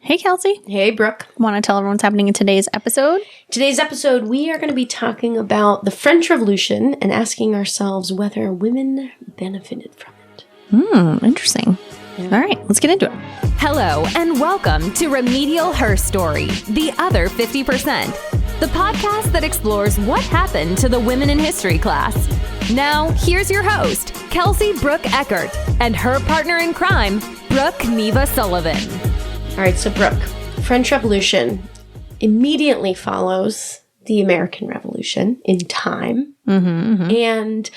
Hey, Kelsey. Hey, Brooke. Want to tell everyone what's happening in today's episode? Today's episode, we are going to be talking about the French Revolution and asking ourselves whether women benefited from it. Interesting. Yeah. All right, let's get into it. Hello, and welcome to Remedial Herstory, the other 50%, the podcast that explores what happened to the women in history class. Now, here's your host, Kelsey Brooke Eckert, and her partner in crime, Brooke Neva Sullivan. All right, so Brooke, French Revolution immediately follows the American Revolution in time. And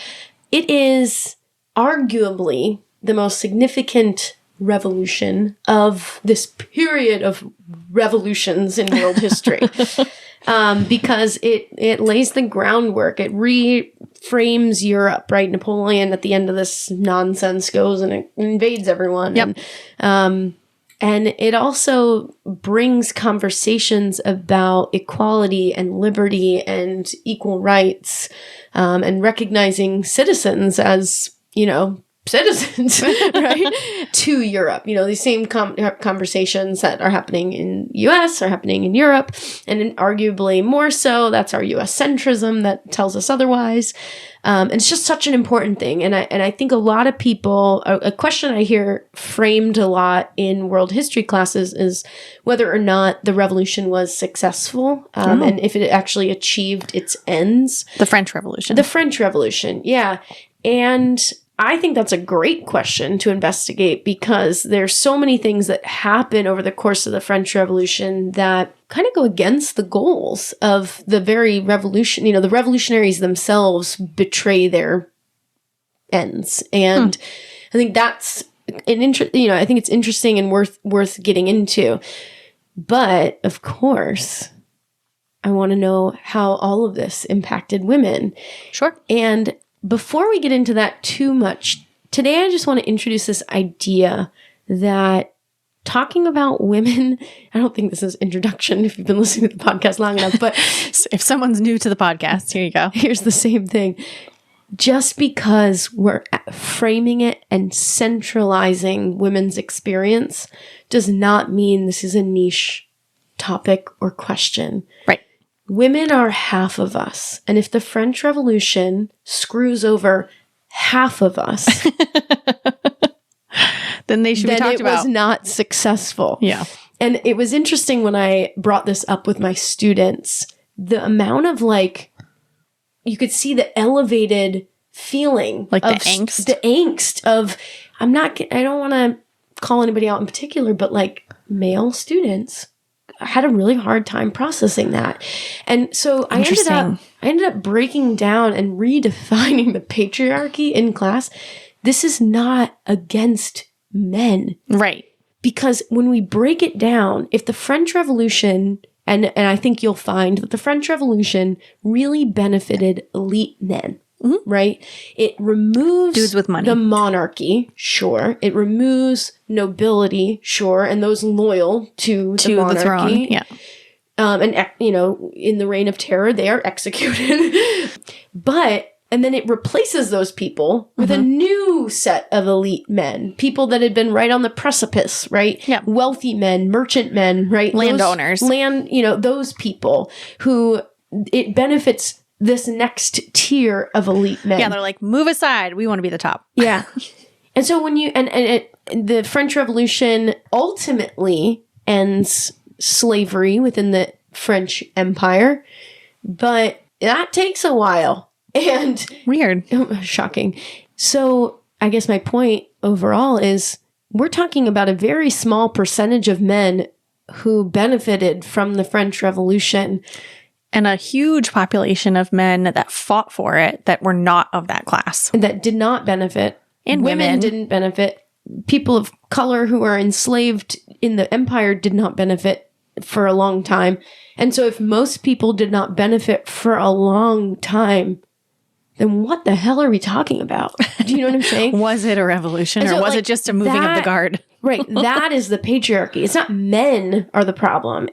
it is arguably the most significant revolution of this period of revolutions in world history. Because it lays the groundwork. It reframes Europe, right? Napoleon at the end of this nonsense goes and it invades everyone. Yep. And it also brings conversations about equality and liberty and equal rights, and recognizing citizens as, citizens, right, to Europe. These same conversations that are happening in U.S. are happening in Europe, and arguably more so. That's our U.S. centrism that tells us otherwise. And it's just such an important thing. And I think a lot of people, a question I hear framed a lot in world history classes is whether or not the revolution was successful, and if it actually achieved its ends. The French Revolution. The French Revolution, yeah. And I think that's a great question to investigate because there's so many things that happen over the course of the French Revolution that kind of go against the goals of the very revolution. The revolutionaries themselves betray their ends. And I think that's I think it's interesting and worth getting into. But of course, I want to know how all of this impacted women. Sure. And before we get into that too much, today I just want to introduce this idea that talking about women, I don't think this is introduction if you've been listening to the podcast long enough, but if someone's new to the podcast, here you go. Here's the same thing. Just because we're framing it and centralizing women's experience does not mean this is a niche topic or question. Right. Women are half of us. And if the French Revolution screws over half of us, then they should be talked about. It was not successful. Yeah. And it was interesting when I brought this up with my students, the amount of you could see the elevated feeling. Like the angst? The angst of, I don't want to call anybody out in particular, but male students had a really hard time processing that. And so I ended up breaking down and redefining the patriarchy in class. This is not against men. Right. Because when we break it down, if the French Revolution, and I think you'll find that the French Revolution really benefited elite men. Right? It removes dudes with money. The monarchy, sure. It removes nobility, sure, and those loyal to the monarchy. The throne, yeah. And in the Reign of Terror, they are executed. And then it replaces those people with a new set of elite men, people that had been right on the precipice, right? Yeah. Wealthy men, merchant men, right? Landowners. Those people who it benefits this next tier of elite men. Yeah, they're like, move aside. We want to be the top. Yeah. And so when the French Revolution ultimately ends slavery within the French Empire, but that takes a while. And weird. Shocking. So I guess my point overall is we're talking about a very small percentage of men who benefited from the French Revolution. And a huge population of men that fought for it that were not of that class. That did not benefit. And women didn't benefit. People of color who are enslaved in the empire did not benefit for a long time. And so if most people did not benefit for a long time, then what the hell are we talking about? Do you know what I'm saying? Was it a revolution or was it just a moving of the guard? Right. That is the patriarchy. It's not men are the problem.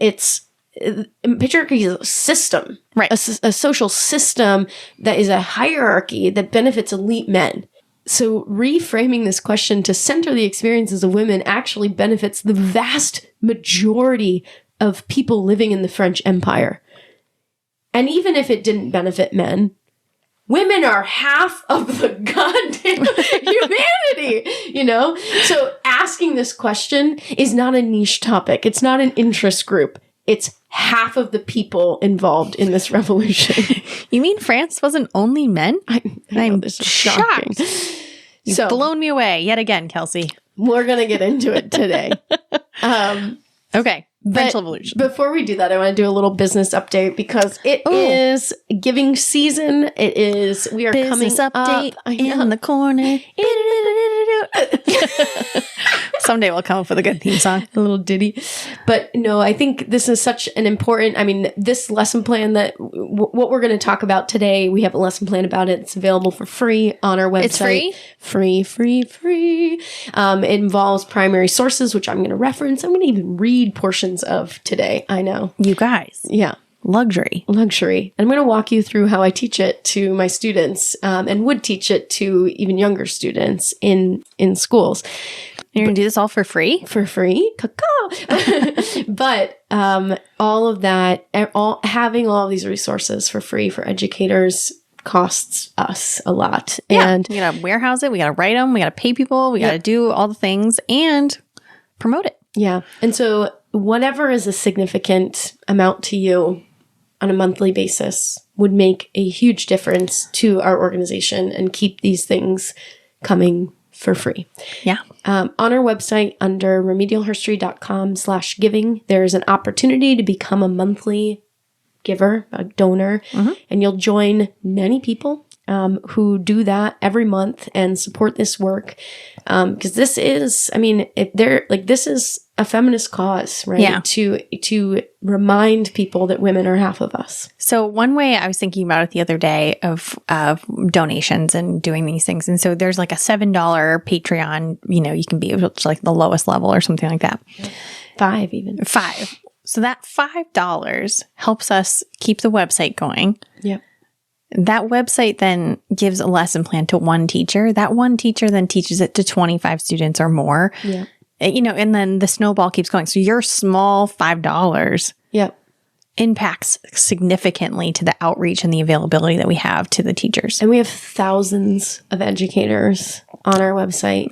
Patriarchy is a system, right? A social system that is a hierarchy that benefits elite men. So reframing this question to center the experiences of women actually benefits the vast majority of people living in the French Empire. And even if it didn't benefit men, women are half of the goddamn humanity, you know? So asking this question is not a niche topic. It's not an interest group. It's half of the people involved in this revolution. You mean France wasn't only men? I'm this is shocking. You've blown me away yet again, Kelsey. We're going to get into it today. Okay. French Revolution. Before we do that, I want to do a little business update because it is giving season. We are business coming update up in the corner. Someday we'll come up with a good theme song. A little ditty. But no, I think this is such an important, this lesson plan that what we're going to talk about today, we have a lesson plan about it. It's available for free on our website. It's free? Free. It involves primary sources, which I'm going to reference. I'm going to even read portions of today. I know. You guys. Yeah. Luxury. And I'm going to walk you through how I teach it to my students and would teach it to even younger students in schools. You're going to do this all for free? For free. But all of that, having all of these resources for free for educators costs us a lot. Yeah. And we got to warehouse it. We got to write them. We got to pay people. We got to do all the things and promote it. Yeah. And so whatever is a significant amount to you on a monthly basis would make a huge difference to our organization and keep these things coming for free. Yeah. On our website under remedialherstory.com/giving, there's an opportunity to become a monthly giver, a donor, and you'll join many people who do that every month and support this work. Because this is, this is a feminist cause, right? Yeah. To remind people that women are half of us. So one way I was thinking about it the other day of donations and doing these things. And so there's like a $7 Patreon, you can be like the lowest level or something like that. $5. So that $5 helps us keep the website going. Yep. That website then gives a lesson plan to one teacher. That one teacher then teaches it to 25 students or more. Yeah. And then the snowball keeps going. So your small $5 impacts significantly to the outreach and the availability that we have to the teachers. And we have thousands of educators on our website.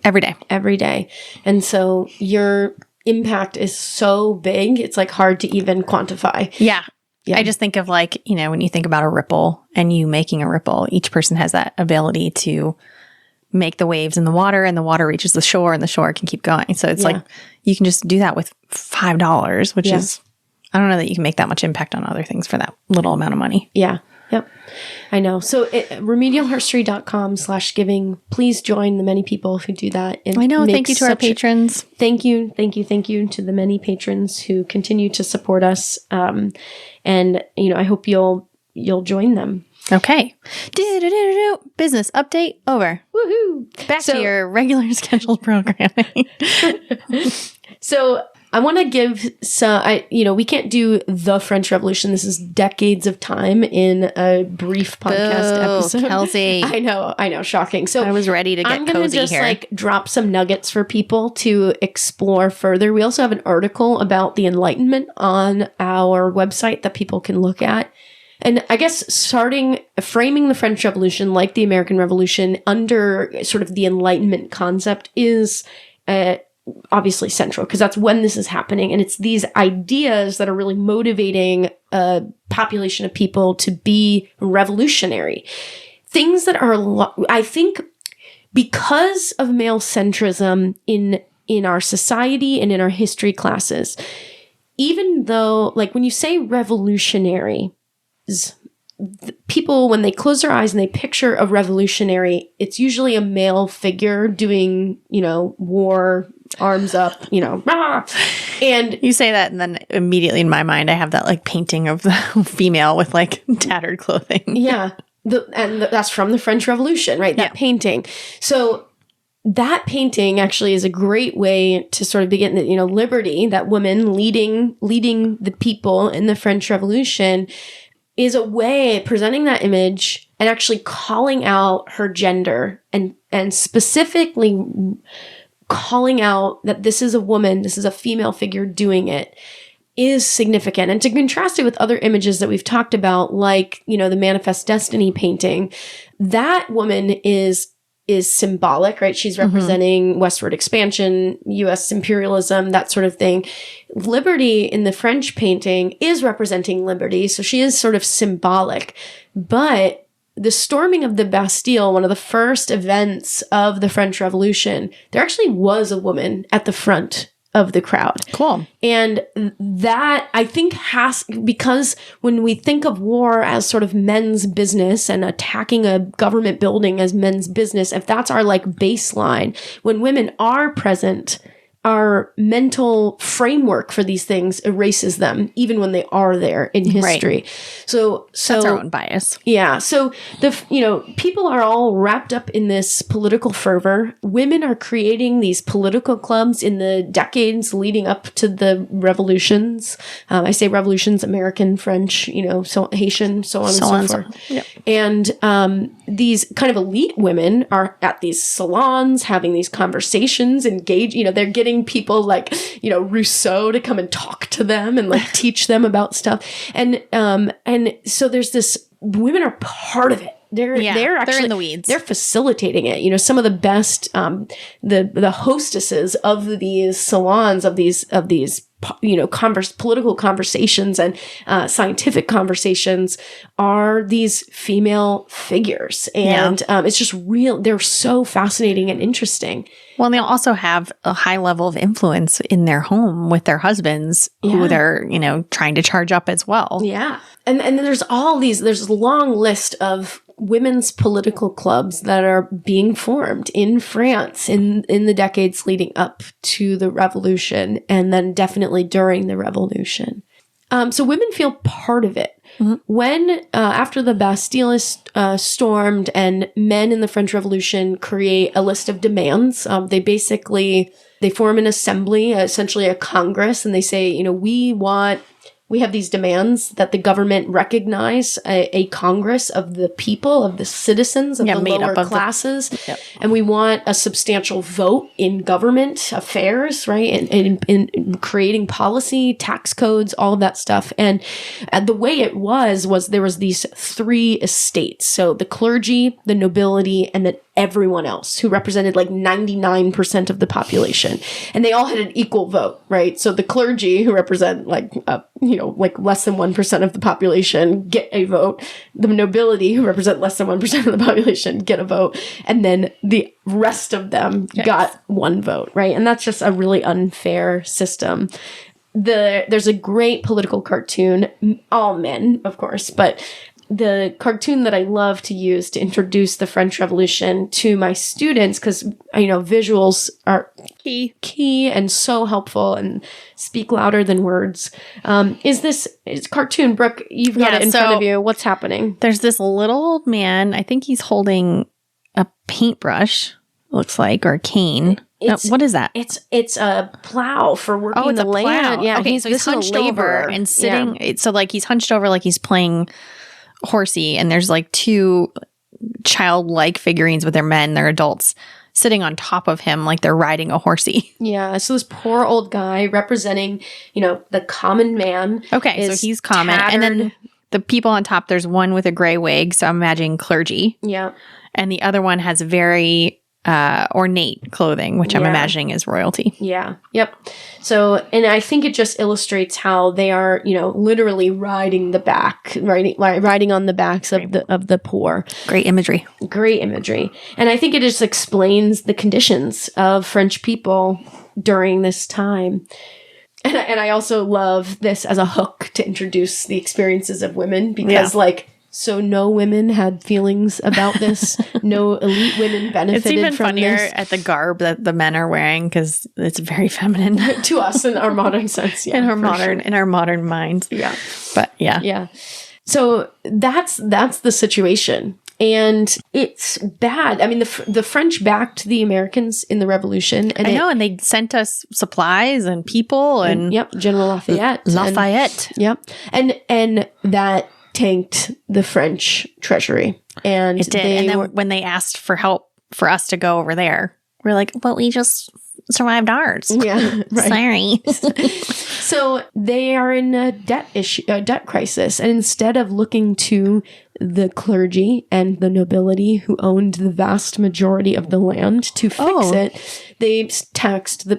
Every day. And so your impact is so big, it's like hard to even quantify. Yeah. I just think of when you think about a ripple and you making a ripple, each person has that ability to make the waves in the water, and the water reaches the shore and the shore can keep going. So it's like you can just do that with $5, which is, I don't know that you can make that much impact on other things for that little amount of money. Yeah. Yep. I know. So remedialherstory.com/giving. Please join the many people who do that. I know. Thank you to our patrons. Thank you to the many patrons who continue to support us. And I hope you'll join them. Okay. Business update over. Woohoo! Back to your regular scheduled programming. So I want to give we can't do the French Revolution. This is decades of time in a brief podcast episode. Kelsey. I know, shocking. So I was ready to get I'm gonna cozy just here. Drop some nuggets for people to explore further. We also have an article about the Enlightenment on our website that people can look at. And I guess framing the French Revolution like the American Revolution under sort of the Enlightenment concept is obviously central, because that's when this is happening. And it's these ideas that are really motivating a population of people to be revolutionary. Things that are, I think, because of male centrism in our society and in our history classes, even though, when you say revolutionary, people, when they close their eyes and they picture a revolutionary, it's usually a male figure doing, war, arms up, rah! And you say that, and then immediately in my mind, I have that painting of the female with tattered clothing. Yeah. That's from the French Revolution, right? That painting. So that painting actually is a great way to sort of begin liberty, that woman leading the people in the French Revolution, is a way presenting that image and actually calling out her gender and and specifically calling out that this is a woman, this is a female figure doing it, is significant. And to contrast it with other images that we've talked about, like, you know, the Manifest Destiny painting, that woman is symbolic, right? She's representing westward expansion, US imperialism, that sort of thing. Liberty in the French painting is representing liberty. So she is sort of symbolic. But the storming of the Bastille, one of the first events of the French Revolution, there actually was a woman at the front of the crowd. Cool. And that, I think, because when we think of war as sort of men's business and attacking a government building as men's business, if that's our like baseline, when women are present, our mental framework for these things erases them, even when they are there in history. Right. So that's our own bias. Yeah. So people are all wrapped up in this political fervor. Women are creating these political clubs in the decades leading up to the revolutions. I say revolutions, American, French, so Haitian, so on and so forth. Yep. And these kind of elite women are at these salons having these conversations, engage. They're getting people like, Rousseau to come and talk to them and like teach them about stuff. And so there's this, women are part of it. They're actually in the weeds. They're facilitating it. Some of the best, the hostesses of these salons, of these political conversations and scientific conversations are these female figures. And it's just real. They're so fascinating and interesting. Well, and they also have a high level of influence in their home with their husbands who they're, trying to charge up as well. Yeah. And then there's a long list of women's political clubs that are being formed in France in the decades leading up to the revolution, and then definitely during the revolution. So women feel part of it. Mm-hmm. When, after the Bastille is stormed and men in the French Revolution create a list of demands, they form an assembly, essentially a Congress, and they say, we have these demands that the government recognize a Congress of the people, of the citizens, of the lower classes. And we want a substantial vote in government affairs, right? And in creating policy, tax codes, all of that stuff. And the way it was there was these three estates. So the clergy, the nobility, and then everyone else, who represented like 99% of the population. And they all had an equal vote, right? So the clergy, who represent like less than 1% of the population, get a vote. The nobility, who represent less than 1% of the population, get a vote. And then the rest of them got one vote, right? And that's just a really unfair system. There's a great political cartoon, all men, of course, but the cartoon that I love to use to introduce the French Revolution to my students, because visuals are key and so helpful and speak louder than words, is this cartoon. Brooke, you've got it in front of you. What's happening? There's this little old man. I think he's holding a paintbrush, looks like, or a cane. What is that? It's a plow for working the land. Plow. Yeah. Okay, so he's hunched over and sitting. Yeah. So like he's hunched over like he's playing horsey, and there's like two childlike figurines with their men, they're adults, sitting on top of him like they're riding a horsey. Yeah, so this poor old guy representing, the common man. Okay, so he's common. Tattered. And then the people on top, there's one with a gray wig, so I'm imagining clergy. Yeah. And the other one has very ornate clothing, which I'm imagining is royalty. Yeah. Yep. So, and I think it just illustrates how they are, literally riding on the backs of the poor. Great imagery. And I think it just explains the conditions of French people during this time. And I also love this as a hook to introduce the experiences of women, because so no women had feelings about this. No elite women benefited from this. It's even funnier at the garb that the men are wearing, because it's very feminine to us in our modern sense. Yeah, in our modern minds. Yeah, but yeah. Yeah. So that's the situation, and it's bad. I mean, the French backed the Americans in the Revolution, and and they sent us supplies and people, and General Lafayette. And that tanked the French treasury. And it did. And then when they asked for help for us to go over there. We're like, but we just survived ours. Yeah, right. Sorry. So they are in a debt crisis. And instead of looking to the clergy and the nobility who owned the vast majority of the land to fix it,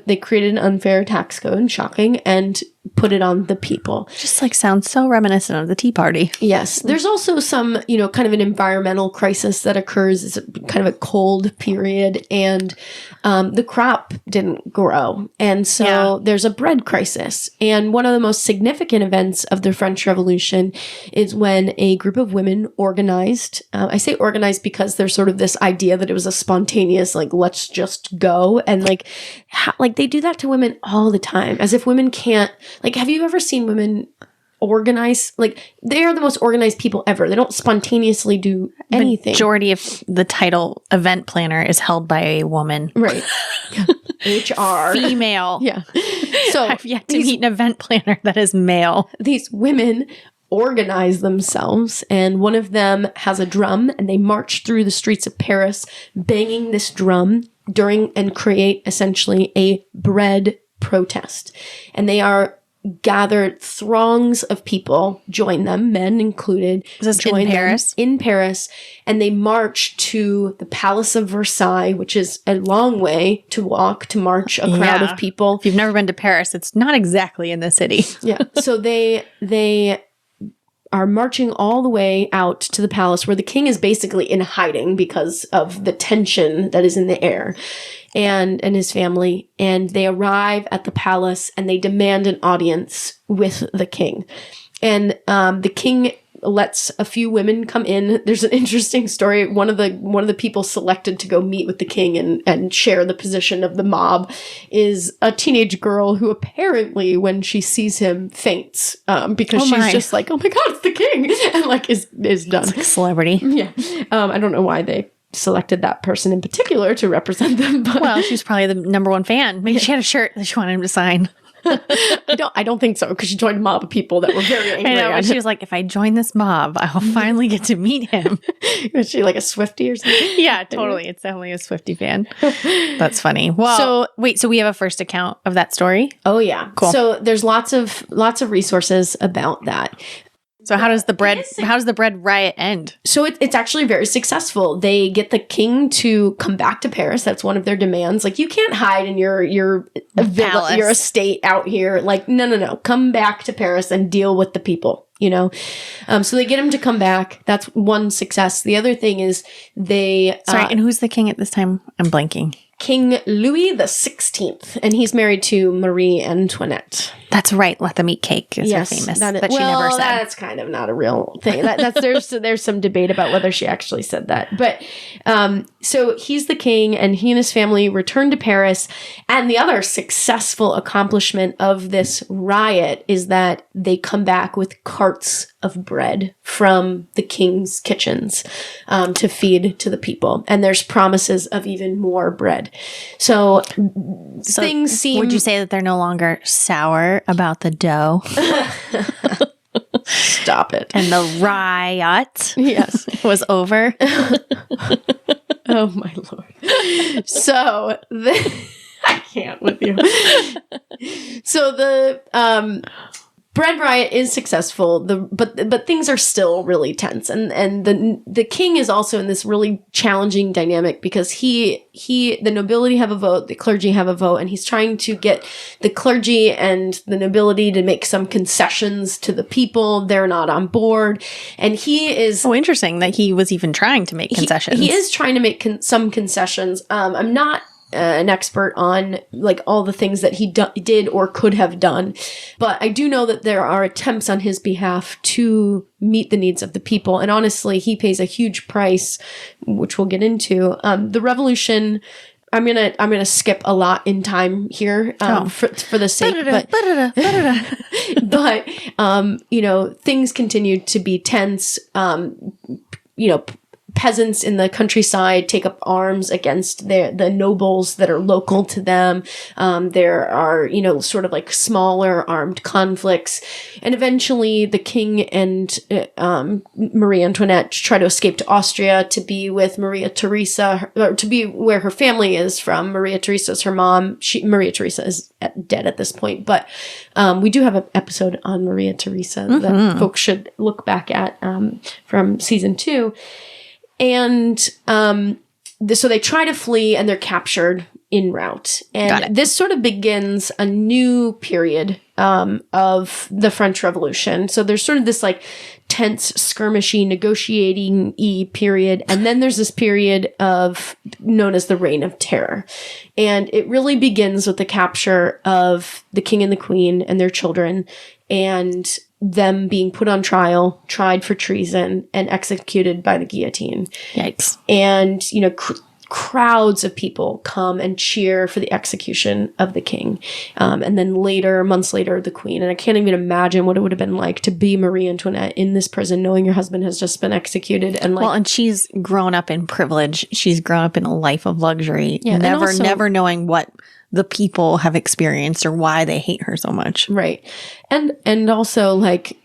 they created an unfair tax code, shocking, and put it on the people. Just like sounds so reminiscent of the Tea Party. Yes. There's also some, kind of an environmental crisis that occurs. It's kind of a cold period, and the crop didn't grow. And so there's a bread crisis. And one of the most significant events of the French Revolution is when a group of women organized. I say organized because there's sort of this idea that it was a spontaneous, like, let's just go. And like they do that to women all the time, as if women can't. Like, have you ever seen women organize? Like, they are the most organized people ever. They don't spontaneously do anything. Majority of the title event planner is held by a woman. Right. HR. Female. Yeah. So I've yet to meet an event planner that is male. These women organize themselves, and one of them has a drum, and they march through the streets of Paris banging this drum and create essentially a bread protest. And they are gathered, throngs of people join them, men included. Is this in Paris? In Paris. And they march to the Palace of Versailles, which is a long way to march a crowd of people. If you've never been to Paris, it's not exactly in the city. Yeah. So they are marching all the way out to the palace, where the king is basically in hiding because of the tension that is in the air, and his family. And they arrive at the palace and they demand an audience with the king. And the king lets a few women come in. There's an interesting story. One of the people selected to go meet with the king and share the position of the mob is a teenage girl who apparently, when she sees him, faints because she's just like, oh my God, it's the king, and like is done. It's like a celebrity. Yeah. I don't know why they selected that person in particular to represent them. But well, she's probably the number one fan. Maybe she had a shirt that she wanted him to sign. I don't think so, because she joined a mob of people that were very angry. I know, and she was like, if I join this mob, I'll finally get to meet him. Was she like a Swiftie or something? Yeah, totally. It's definitely a Swiftie fan. That's funny. Well, so we have a first account of that story? Oh yeah. Cool. So there's lots of resources about that. So how does the bread riot end? So it's actually very successful. They get the king to come back to Paris. That's one of their demands. Like, you can't hide in your villa, your estate out here. Like, no. Come back to Paris and deal with the people, So they get him to come back. That's one success. The other thing is they... Sorry, and who's the king at this time? I'm blanking. King Louis the 16th, and he's married to Marie Antoinette. That's right. Let them eat cake is her famous. That she never said. That's kind of not a real thing. There's some debate about whether she actually said that. But so he's the king, and he and his family return to Paris. And the other successful accomplishment of this riot is that they come back with carts of bread from the king's kitchens to feed to the people. And there's promises of even more bread. So things seem... Would you say that they're no longer sour about the dough? Stop it. And the riot was over? Oh, my Lord. So I can't with you. So the... bread riot is successful, but things are still really tense, and the king is also in this really challenging dynamic, because the nobility have a vote, the clergy have a vote, and he's trying to get the clergy and the nobility to make some concessions to the people. They're not on board, and he is... Oh, interesting that he was even trying to make concessions. He is trying to make some concessions. I'm not an expert on like all the things that he did or could have done, but I do know that there are attempts on his behalf to meet the needs of the people, and honestly, he pays a huge price, which we'll get into. The revolution... I'm gonna skip a lot in time here for the sake, but things continued to be tense. peasants in the countryside take up arms against the nobles that are local to them. There are, sort of like smaller armed conflicts. And eventually the king and Marie Antoinette try to escape to Austria to be with Maria Theresa, or to be where her family is from. Maria Theresa is her mom. Maria Theresa is dead at this point. But we do have an episode on Maria Theresa that folks should look back at from season 2. And so they try to flee and they're captured en route. And this sort of begins a new period of the French Revolution. So there's sort of this like tense, skirmishy, negotiating-y period. And then there's this period known as the Reign of Terror. And it really begins with the capture of the king and the queen and their children, and them being put on trial, tried for treason, and executed by the guillotine. Yikes. And, crowds of people come and cheer for the execution of the king. And then months later, the queen. And I can't even imagine what it would have been like to be Marie Antoinette in this prison, knowing your husband has just been executed. And and she's grown up in privilege. She's grown up in a life of luxury, never knowing what the people have experienced or why they hate her so much. Right. And also like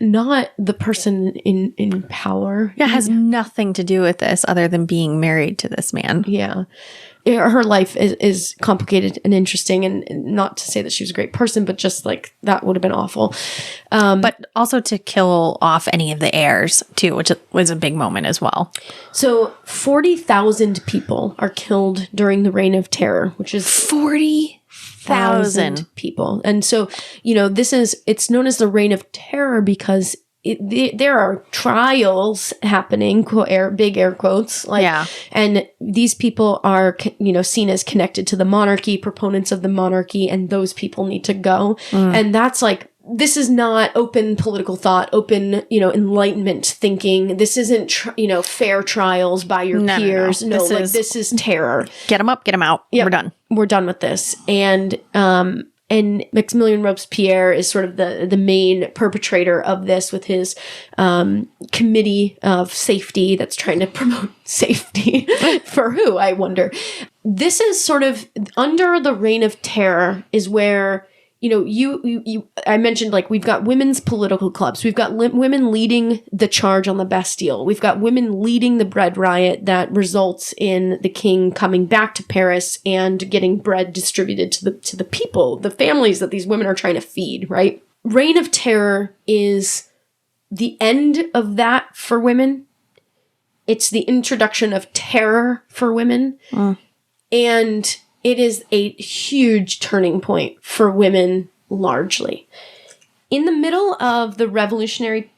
not the person in power. Yeah, it has nothing to do with this other than being married to this man. Yeah. Her life is complicated and interesting, and not to say that she was a great person, but just like that would have been awful. But also to kill off any of the heirs too, which was a big moment as well. So 40,000 people are killed during the Reign of Terror, which is 40,000 people. And so, it's known as the Reign of Terror because there are trials happening, big air quotes, and these people are, seen as connected to the monarchy, proponents of the monarchy, and those people need to go. And that's like, this is not open political thought, open, enlightenment thinking. This isn't, fair trials by your peers. No, this is terror. Get them up, get them out. Yep. We're done. We're done with this. And Maximilien Robespierre is sort of the main perpetrator of this, with his committee of safety that's trying to promote safety for who, I wonder. This is sort of under the Reign of Terror is where, I mentioned, like, we've got women's political clubs. We've got women leading the charge on the Bastille. We've got women leading the bread riot that results in the king coming back to Paris and getting bread distributed to the people, the families that these women are trying to feed, right? Reign of Terror is the end of that for women. It's the introduction of terror for women. And it is a huge turning point for women largely. In the middle of the revolutionary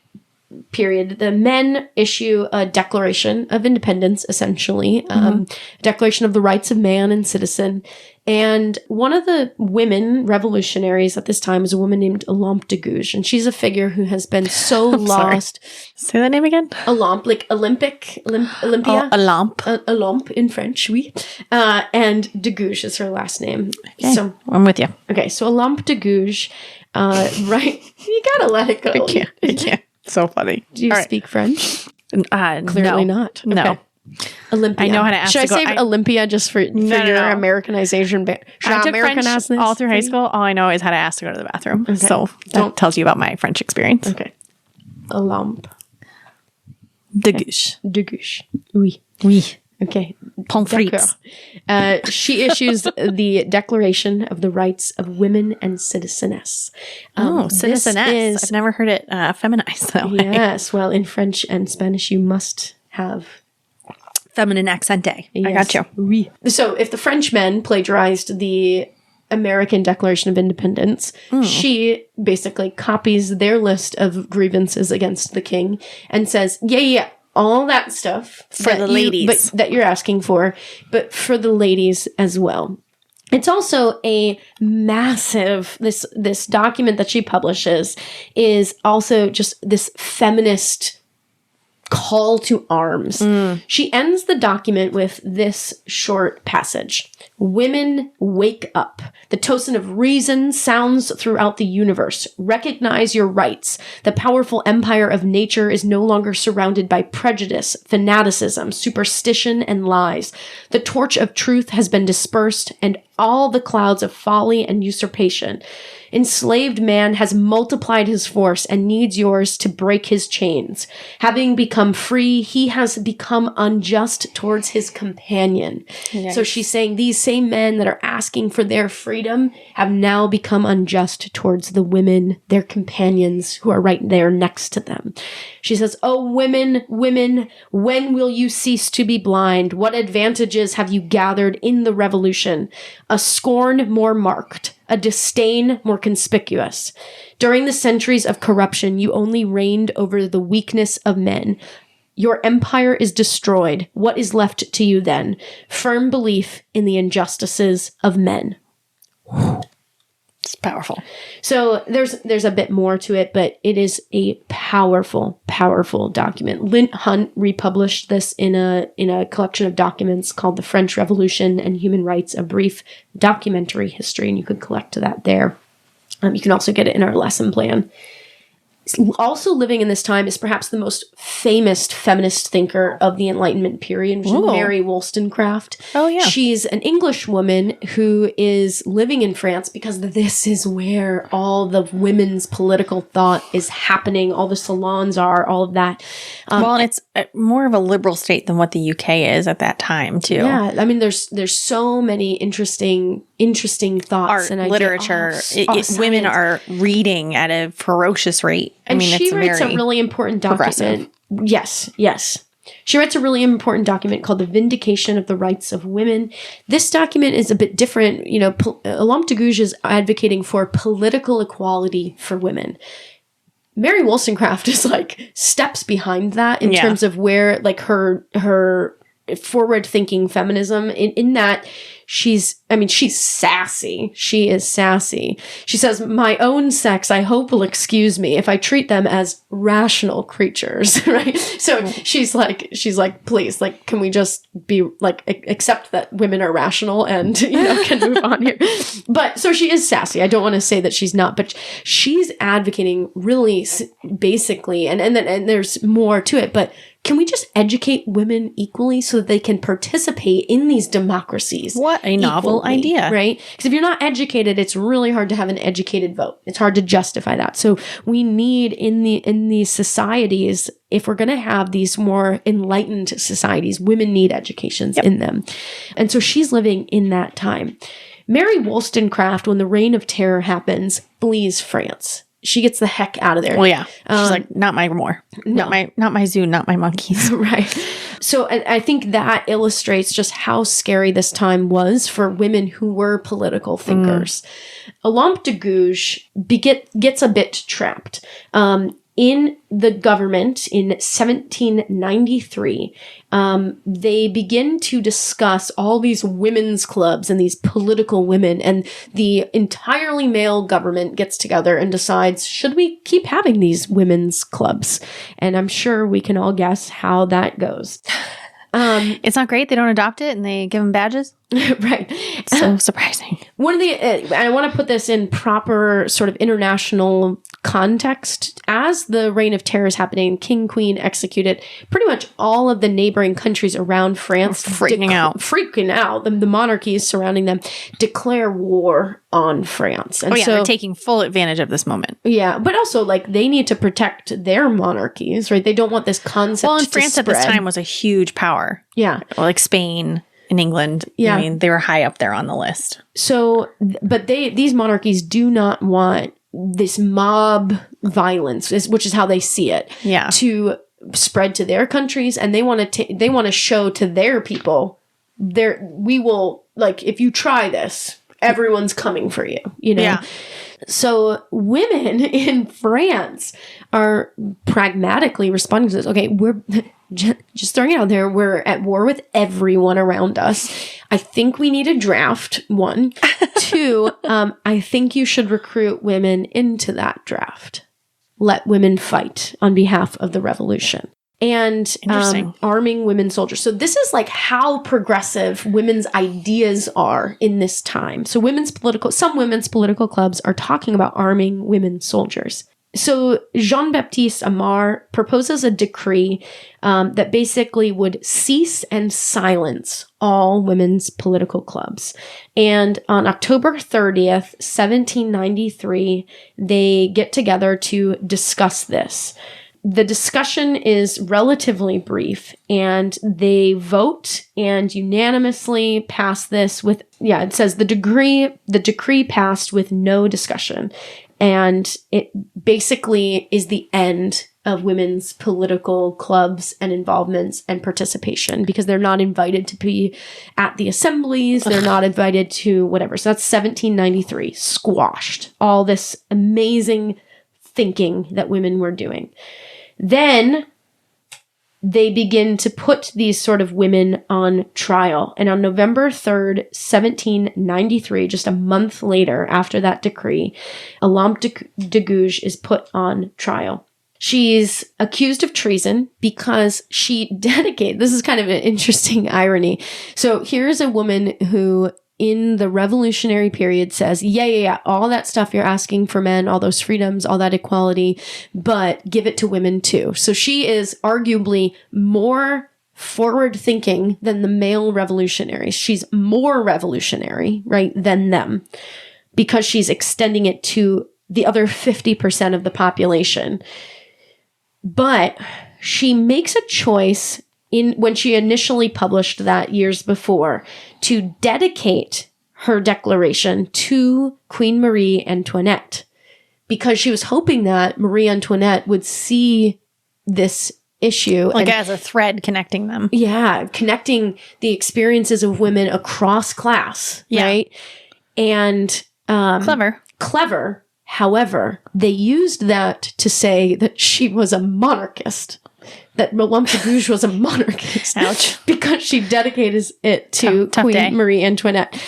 period, the men issue a Declaration of Independence, essentially, Declaration of the Rights of Man and Citizen. And one of the women revolutionaries at this time is a woman named Olympe de Gouges, and she's a figure who has been so lost. Say that name again. Olympe, like Olympia. Oh, Olympe. Olympe in French, oui. And de Gouges is her last name. Okay, so I'm with you. Okay, so Olympe de Gouges, right? You gotta let it go. I can't. So funny. Do you speak French? Clearly not. No. Okay. Olympia. I know how to ask. Should I say Olympia just for your Americanization? I took French all through high school. All I know is how to ask to go to the bathroom. Okay. So that tells you about my French experience. Okay. Olympe de Gouges. De Gouges. Oui. Oui. Okay. Pommes frites. She issues the Declaration of the Rights of Women and Citizeness. Citizeness. I've never heard it feminized that way. Yes. Well, in French and Spanish, you must have feminine accente. Yes. I got you. Oui. So if the Frenchmen plagiarized the American Declaration of Independence, she basically copies their list of grievances against the king and says, yeah, all that stuff for the ladies that you're asking for, but for the ladies as well. It's also a massive, this document that she publishes is also just this feminist call to arms. She ends the document with this short passage. Women, wake up. The tocsin of reason sounds throughout the universe. Recognize your rights. The powerful empire of nature is no longer surrounded by prejudice, fanaticism, superstition, and lies. The torch of truth has been dispersed, and all the clouds of folly and usurpation. Enslaved man has multiplied his force and needs yours to break his chains. Having become free, he has become unjust towards his companion. Yes. So she's saying these same men that are asking for their freedom have now become unjust towards the women, their companions, who are right there next to them. She says, "Oh, women, women, when will you cease to be blind? What advantages have you gathered in the revolution? A scorn more marked, a disdain more conspicuous. During the centuries of corruption, you only reigned over the weakness of men. Your empire is destroyed. What is left to you then? Firm belief in the injustices of men." It's powerful. So there's a bit more to it, but it is a powerful, powerful document. Lint Hunt republished this in a collection of documents called The French Revolution and Human Rights, a brief documentary history, and you could collect that there. You can also get it in our lesson plan. Also living in this time is perhaps the most famous feminist thinker of the Enlightenment period, which is Mary Wollstonecraft. Oh, yeah. She's an English woman who is living in France because this is where all the women's political thought is happening. All the salons are, all of that. Well, and it's more of a liberal state than what the UK is at that time, too. Yeah. I mean, there's so many interesting thoughts art, and literature. Women are reading at a ferocious rate. And she writes a really important document. Yes. She writes a really important document called The Vindication of the Rights of Women. This document is a bit different. You know, Lampe de Gouges is advocating for political equality for women. Mary Wollstonecraft is like steps behind that in terms of where like her forward-thinking feminism in that she's sassy. She is sassy. She says, "My own sex, I hope, will excuse me if I treat them as rational creatures," right? So she's like, please, like, can we just be like, accept that women are rational and, can move on here. But so she is sassy. I don't want to say that she's not, but she's advocating really basically, and there's more to it, but can we just educate women equally so that they can participate in these democracies? What a novel idea. Right? Because if you're not educated, it's really hard to have an educated vote. It's hard to justify that. So we need in these societies, if we're going to have these more enlightened societies, women need educations in them. And so she's living in that time. Mary Wollstonecraft, when the Reign of Terror happens, flees France. She gets the heck out of there. Well, yeah. She's like, not my more. No. Not my zoo, not my monkeys. Right. So I think that illustrates just how scary this time was for women who were political thinkers. Lampe de Gouges gets a bit trapped. In the government in 1793, they begin to discuss all these women's clubs and these political women, and the entirely male government gets together and decides, should we keep having these women's clubs? And I'm sure we can all guess how that goes. It's not great. They don't adopt it and they give them badges. Right. It's so surprising. One of the, I want to put this in proper sort of international context. As the Reign of Terror is happening, King, Queen executed, pretty much all of the neighboring countries around France freaking out. The monarchies surrounding them declare war on France. And so they're taking full advantage of this moment. Yeah, but also like they need to protect their monarchies, right? They don't want this concept. Well, and France at this time was a huge power. Yeah, like Spain. In England, I mean, they were high up there on the list. So, but these monarchies do not want this mob violence, which is how they see it, to spread to their countries, and they want to show to their people, we will, like, if you try this, everyone's coming for you, Yeah. So women in France are pragmatically responding to this. Okay, we're just throwing it out there. We're at war with everyone around us. I think we need a draft, 1. 2, I think you should recruit women into that draft. Let women fight on behalf of the revolution. and arming women soldiers. So this is like how progressive women's ideas are in this time. So some women's political clubs are talking about arming women soldiers. So Jean-Baptiste Amar proposes a decree that basically would cease and silence all women's political clubs. And on October 30th, 1793, they get together to discuss this. The discussion is relatively brief, and they vote and unanimously pass this with, it says the decree passed with no discussion. And it basically is the end of women's political clubs and involvements and participation, because they're not invited to be at the assemblies. They're not invited to whatever. So that's 1793, squashed. All this amazing thinking that women were doing. Then they begin to put these sort of women on trial. And on November 3rd, 1793, just a month later after that decree, Olympe de Gouges is put on trial. She's accused of treason because she dedicated, this is kind of an interesting irony. So here's a woman who in the revolutionary period says, yeah, all that stuff you're asking for men, all those freedoms, all that equality, but give it to women too. So she is arguably more forward thinking than the male revolutionaries. She's more revolutionary, right, than them, because she's extending it to the other 50% of the population. But she makes a choice when she initially published that years before to dedicate her declaration to Queen Marie Antoinette, because she was hoping that Marie Antoinette would see this issue. Like as a thread connecting them. Yeah, connecting the experiences of women across class, right? And clever. However, they used that to say that she was a monarchist. That Olympe de Gouges was a monarchist. Ouch. Because she dedicated it to Queen Marie Antoinette.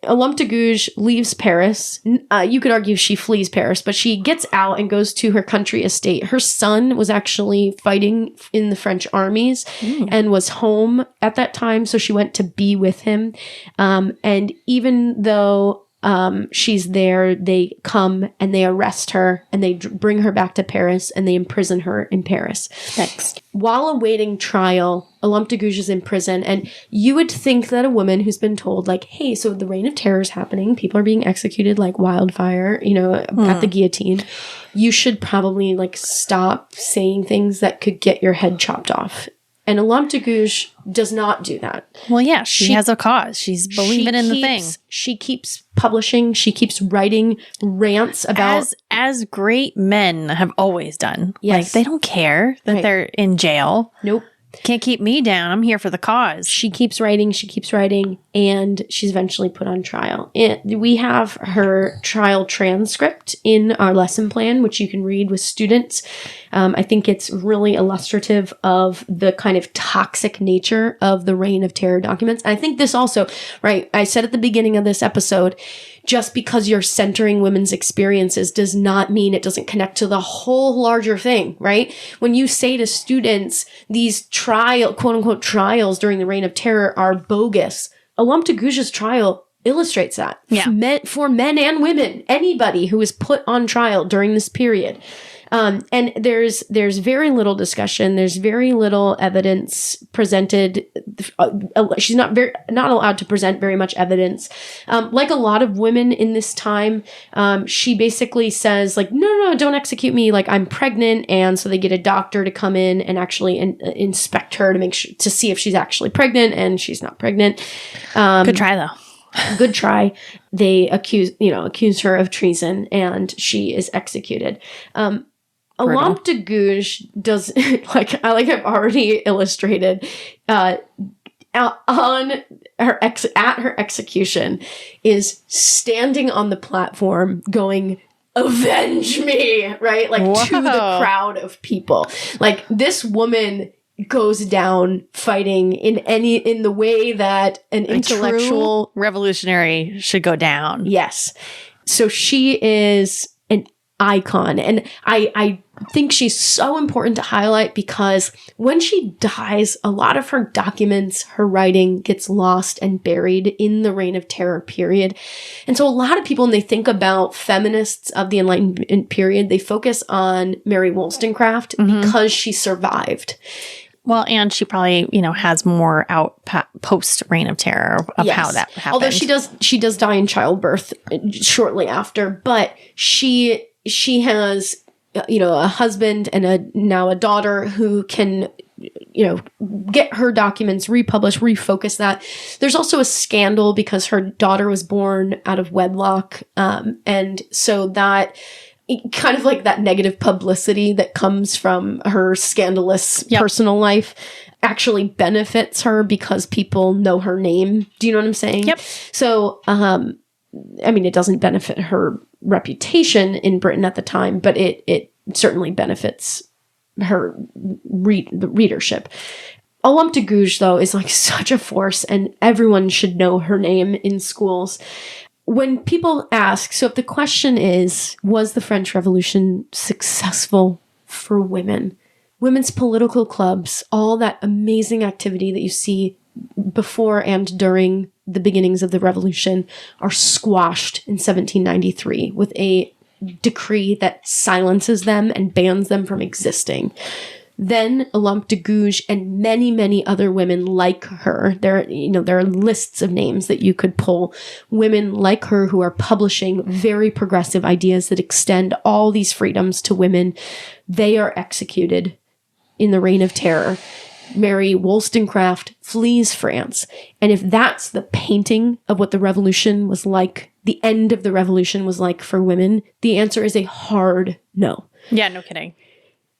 Olympe de Gouges leaves Paris. You could argue she flees Paris, but she gets out and goes to her country estate. Her son was actually fighting in the French armies and was home at that time, so she went to be with him. And even though she's there, they come and they arrest her and they bring her back to Paris and they imprison her in Paris. Next. While awaiting trial, Olympe de Gouges is in prison, and you would think that a woman who's been told, like, hey, so the reign of terror is happening, people are being executed like wildfire, at the guillotine, you should probably stop saying things that could get your head chopped off. And Olympe de Gouges does not do that. Well, yeah, she has a cause. She's believing in the thing. She keeps publishing. She keeps writing rants about... As great men have always done. Yes. They don't care that they're in jail. Nope. Can't keep me down. I'm here for the cause. She keeps writing, and she's eventually put on trial. And we have her trial transcript in our lesson plan, which you can read with students. I think it's really illustrative of the kind of toxic nature of the Reign of Terror documents. And I think this also, right, I said at the beginning of this episode, just because you're centering women's experiences does not mean it doesn't connect to the whole larger thing, right? When you say to students, these quote unquote trials during the Reign of Terror are bogus, Olympe de Gouges' trial illustrates that. Yeah. For men and women, anybody who is put on trial during this period. And there's very little discussion. There's very little evidence presented. She's not allowed to present very much evidence. Like a lot of women in this time, she basically says no, don't execute me. I'm pregnant. And so they get a doctor to come in and actually inspect her to make sure, to see if she's actually pregnant, and she's not pregnant. Good try though. Good try. They accuse her of treason, and she is executed. Olympe de Gouges does, I've already illustrated, at her execution, is standing on the platform going, "Avenge me!" Right? To the crowd of people. This woman goes down fighting in the way that an intellectual revolutionary should go down. Yes. So she is an icon. And I think she's so important to highlight because when she dies, a lot of her documents, her writing gets lost and buried in the Reign of Terror period. And so a lot of people, when they think about feminists of the Enlightenment period, they focus on Mary Wollstonecraft because she survived. Well, and she probably, has more out post Reign of Terror of how that happened. Although she does die in childbirth shortly after, but she has a husband and now a daughter who can, get her documents republished, refocus that. There's also a scandal because her daughter was born out of wedlock. And so that kind of like that negative publicity that comes from her scandalous personal life actually benefits her because people know her name. Do you know what I'm saying? Yep. So, it doesn't benefit her reputation in Britain at the time, but it certainly benefits her the readership. Olympe de Gouges, though, is like such a force, and everyone should know her name in schools. When people ask, so if the question is, was the French Revolution successful for women? Women's political clubs, all that amazing activity that you see before and during the beginnings of the revolution are squashed in 1793 with a decree that silences them and bans them from existing. Then Olympe de Gouges and many, many other women like her, there are lists of names that you could pull, women like her who are publishing very progressive ideas that extend all these freedoms to women. They are executed in the Reign of Terror. Mary Wollstonecraft flees France. And if that's the painting of what the revolution was like, the end of the revolution was like for women, the answer is a hard no. Yeah, no kidding.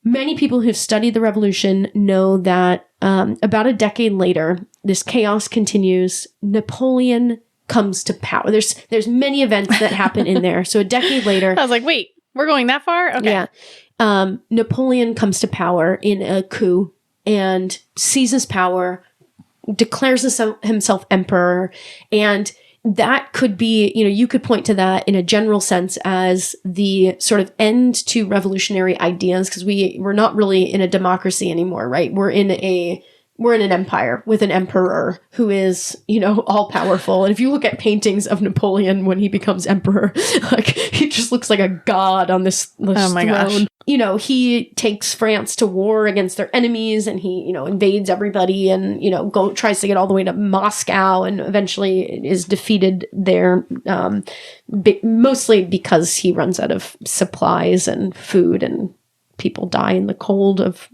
Many people who've studied the revolution know that about a decade later, this chaos continues. Napoleon comes to power. There's many events that happen in there. So a decade later... I was like, wait, we're going that far? Okay. Yeah. Napoleon comes to power in a coup and seizes power, declares himself emperor, and that could be, you could point to that in a general sense as the sort of end to revolutionary ideas, because we're not really in a democracy anymore, right? We're in an empire with an emperor who is, all powerful. And if you look at paintings of Napoleon when he becomes emperor, like he just looks like a god on this throne. Gosh. He takes France to war against their enemies, and he, invades everybody and, tries to get all the way to Moscow, and eventually is defeated there, mostly because he runs out of supplies and food, and people die in the cold of,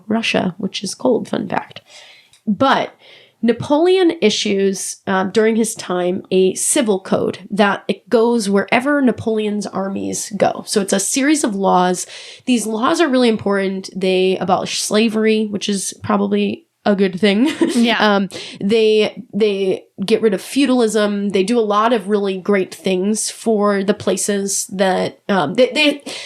Russia, which is cold, fun fact. But Napoleon issues, during his time, a civil code that it goes wherever Napoleon's armies go. So it's a series of laws. These laws are really important. They abolish slavery, which is probably a good thing. Yeah. They get rid of feudalism. They do a lot of really great things for the places that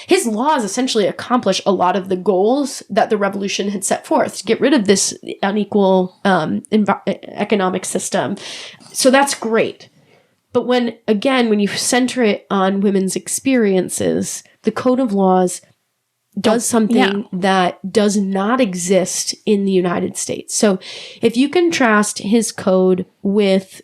his laws essentially accomplish a lot of the goals that the revolution had set forth to get rid of this unequal economic system. So that's great. But when you center it on women's experiences, the code of laws does something that does not exist in the United States. So if you contrast his code with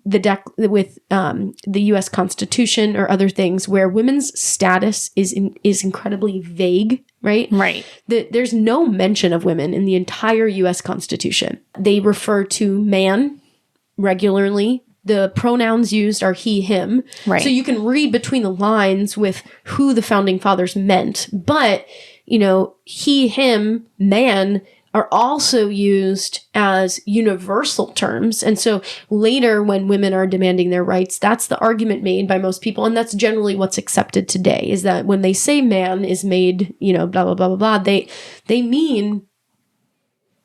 the U.S. Constitution or other things where women's status is incredibly vague, right? Right. There's no mention of women in the entire U.S. Constitution. They refer to man regularly. The pronouns used are he, him. Right. So you can read between the lines with who the founding fathers meant. But, he, him, man are also used as universal terms. And so later when women are demanding their rights, that's the argument made by most people. And that's generally what's accepted today, is that when they say man is made, blah, blah, blah, blah, blah, they mean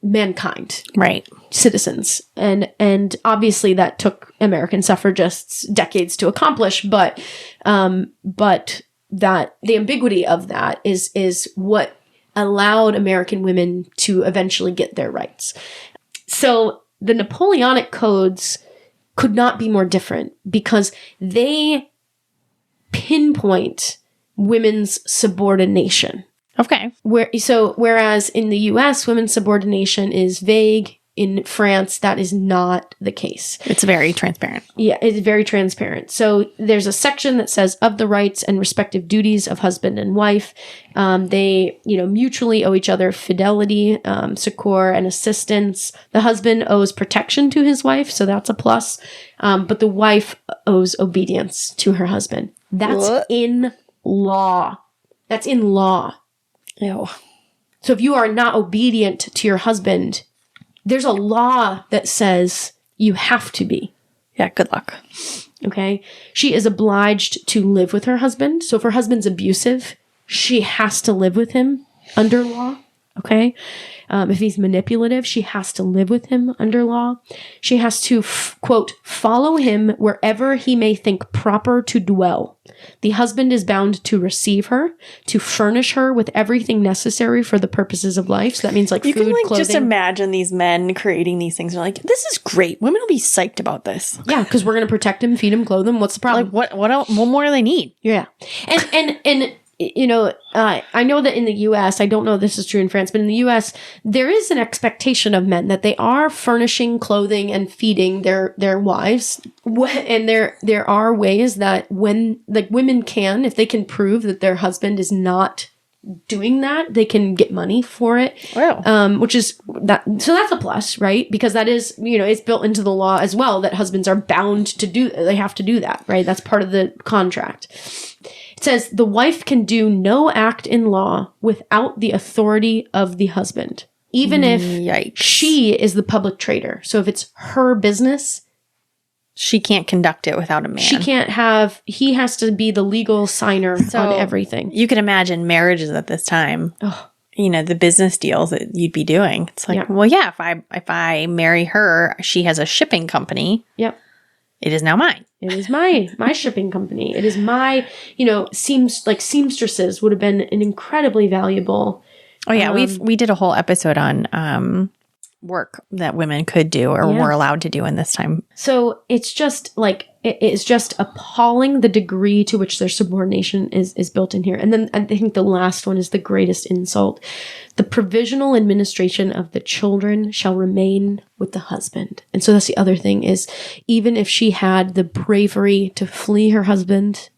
mankind, right? Citizens. And obviously that took American suffragists decades to accomplish, but that the ambiguity of that is what allowed American women to eventually get their rights. So the Napoleonic codes could not be more different because they pinpoint women's subordination. Okay. Whereas in the US, women's subordination is vague. In France, that is not the case. It's very transparent. Yeah, it's very transparent. So there's a section that says of the rights and respective duties of husband and wife. They, mutually owe each other fidelity, succor, and assistance. The husband owes protection to his wife, so that's a plus. But the wife owes obedience to her husband. That's in law. That's in law. Ew. So if you are not obedient to your husband, there's a law that says you have to be. Yeah, good luck. Okay? She is obliged to live with her husband. So if her husband's abusive, she has to live with him under law. Okay? If he's manipulative, she has to live with him under law. She has to, quote, follow him wherever he may think proper to dwell. The husband is bound to receive her, to furnish her with everything necessary for the purposes of life. So that means like you food, can like clothing. just imagine these men creating these things. They're like, this is great. Women will be psyched about this. Yeah, because we're going to protect him, feed him, clothe him. What's the problem? Like what else, what more do they need? Yeah. And I know that in the U.S., I don't know if this is true in France, but in the U.S., there is an expectation of men that they are furnishing, clothing, and feeding their wives. And there are ways that when like women can, if they can prove that their husband is not doing that, they can get money for it. Wow. Which is that. So that's a plus, right? Because that is, it's built into the law as well that husbands are bound to they have to do that, right? That's part of the contract. It says the wife can do no act in law without the authority of the husband, even if Yikes. she is the public trader. So if it's her business, She can't conduct it without a man. she can't he has to be the legal signer on everything. You can imagine marriages at this time. Ugh. The business deals that you'd be doing. It's like, Yeah. well, yeah, if I marry her, she has a shipping company. Yep. It is now mine. It is my shipping company. It is my, seamstresses would have been an incredibly valuable. Oh yeah, we did a whole episode on work that women could do or were allowed to do in this time. So it's just it's just appalling the degree to which their subordination is built in here. And then I think the last one is the greatest insult. The provisional administration of the children shall remain with the husband. And so that's the other thing is even if she had the bravery to flee her husband,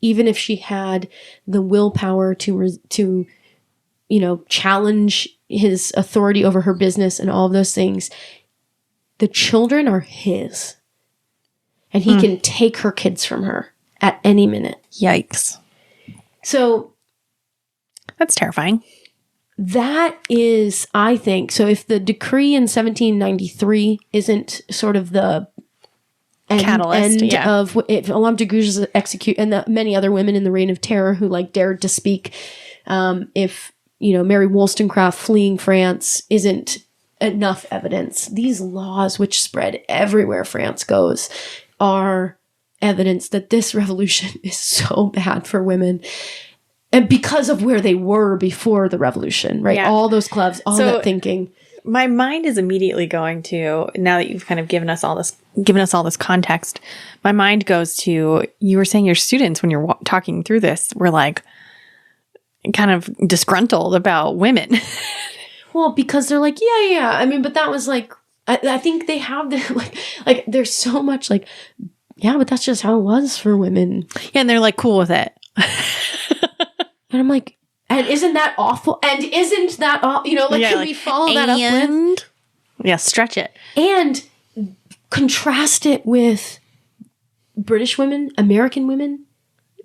even if she had the willpower to challenge his authority over her business and all of those things, the children are his. And he can take her kids from her at any minute. Yikes. So That's terrifying. that is, I think, so if the decree in 1793 isn't sort of the Catalyst, end yeah. of if Alam Degouges execute and the many other women in the Reign of Terror who dared to speak, if Mary Wollstonecraft fleeing France isn't enough evidence, these laws which spread everywhere France goes are evidence that this revolution is so bad for women. And because of where they were before the revolution, right? Yeah. All those clubs, all that thinking. My mind is immediately going to, now that you've kind of given us all this context, my mind goes to, you were saying your students when you're talking through this were like kind of disgruntled about women. Well, because they're like, yeah. I mean, but that was I think they have the like there's so much yeah, but that's just how it was for women. Yeah, and they're like cool with it. And I'm like, and isn't that awful? And isn't that can we follow that up with? Yeah, stretch it. And contrast it with British women, American women.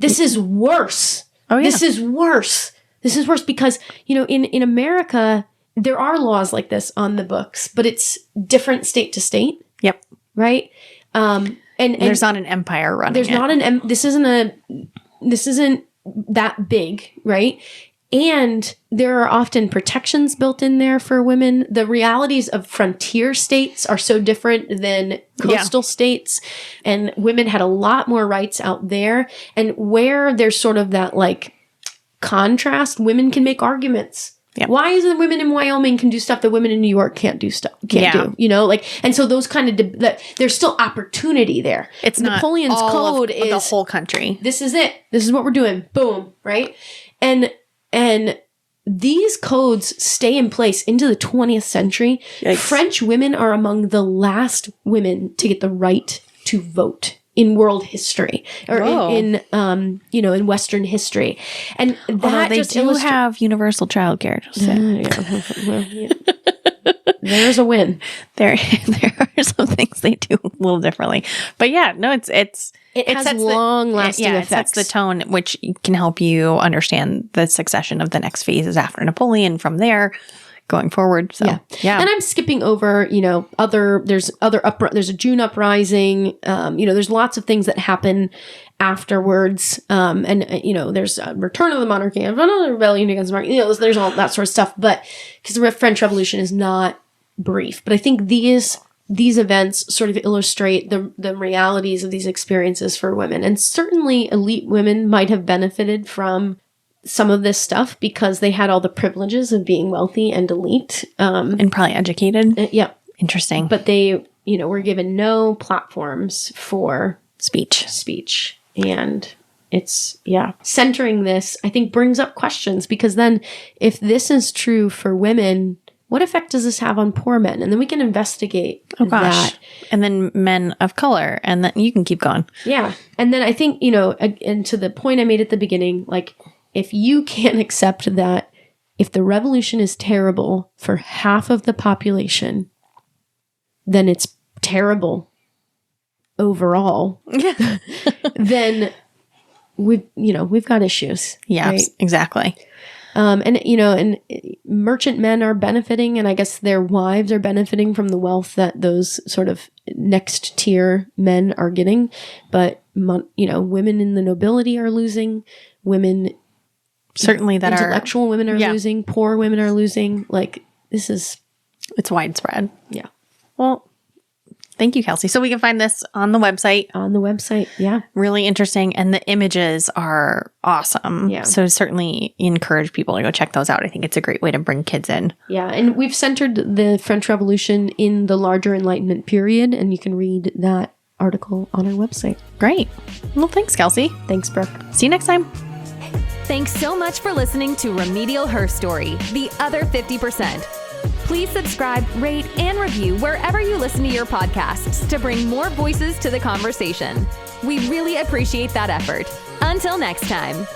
This is worse. Oh, yeah. This is worse. This is worse because, in America, there are laws like this on the books, but it's different state to state. Yep. Right? And there's not an empire running there's it. not this isn't that big, right? And there are often protections built in there for women. The realities of frontier states are so different than coastal states. And women had a lot more rights out there. And where there's sort of that contrast, women can make arguments. Yeah. Why is it women in Wyoming can do stuff that women in New York can't do? And so those kind of there's still opportunity there. It's Napoleon's not all code of is the whole country. This is it. This is what we're doing. Boom, right? And these codes stay in place into the 20th century. Yikes. French women are among the last women to get the right to vote in world history, or in Western history. And that they just do have universal childcare. Just saying. Well, there's a win. There are some things they do a little differently, but yeah, no, it has long-lasting It effects. sets the tone, which can help you understand the succession of the next phases after Napoleon from there going forward. So yeah. And I'm skipping over, there's a June uprising. There's lots of things that happen afterwards. There's a return of the monarchy, another rebellion against the monarchy. There's all that sort of stuff. But because the French Revolution is not brief, but I think these events sort of illustrate the realities of these experiences for women. And certainly elite women might have benefited from some of this stuff because they had all the privileges of being wealthy and elite. And probably educated. Yeah. Interesting. But they, were given no platforms for speech. And it's, centering this, I think, brings up questions, because then if this is true for women, what effect does this have on poor men? And then we can investigate that. And then men of color. And then you can keep going. Yeah. And then I think, and to the point I made at the beginning, like, if you can't accept that if the revolution is terrible for half of the population, then it's terrible overall. Yeah. Then we've got issues. Yeah, right? Exactly. And merchant men are benefiting, and I guess their wives are benefiting from the wealth that those sort of next tier men are getting. But, women in the nobility are losing. Women, certainly, that intellectual women are losing. Poor women are losing. Like, it's widespread. Yeah. Well, thank you, Kelsey. So we can find this on the website. Yeah. Really interesting. And the images are awesome. Yeah. So certainly encourage people to go check those out. I think it's a great way to bring kids in. Yeah. And we've centered the French Revolution in the larger Enlightenment period, and you can read that article on our website. Great. Well, thanks, Kelsey. Thanks, Brooke. See you next time. Thanks so much for listening to Remedial Herstory, the other 50%. Please subscribe, rate, and review wherever you listen to your podcasts to bring more voices to the conversation. We really appreciate that effort. Until next time.